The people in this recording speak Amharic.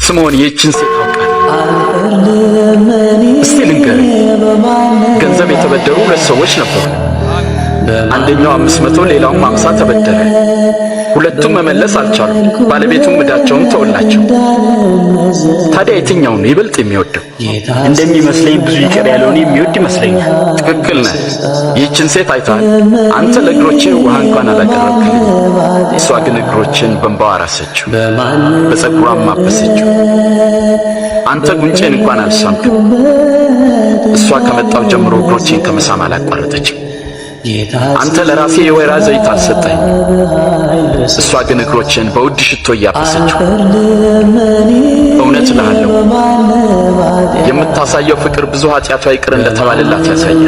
ስምዖን ይህችን ሴት ታውቃለህ? እስቲ ልንገርህ። ገንዘብ የተበደሩ ሁለት ሰዎች ነበሩ። አንደኛው 500 ሌላውም 50 ተበደረ። ሁለቱም መመለስ አልቻሉም። ባለቤቱም ዕዳቸውን ተወላቸው። ታዲያ የትኛው ነው ይበልጥ የሚወደው? እንደሚመስለኝ ብዙ ይቅር ያለውን የሚወድ ይመስለኛል። ትክክል ነህ። ይህችን ሴት አይተሃል? አንተ ለእግሮቼ ውሃ እንኳን አላቀረብክልኝ። እሷ ግን እግሮችን በእንባዋ አራሰችው፣ በፀጉሯም አበሰችው። አንተ ጉንጬን እንኳን አልሳምክም። እሷ ከመጣው ጀምሮ እግሮቼን ከመሳም አላቋረጠችም። አንተ ለራሴ የወይራ ዘይት አልሰጠኝ፣ እሷ ግን እግሮችን በውድ ሽቶ እያበሰችው። እውነት እልሃለሁ የምታሳየው ፍቅር ብዙ ኃጢአቷ ይቅር እንደተባለላት ያሳያል።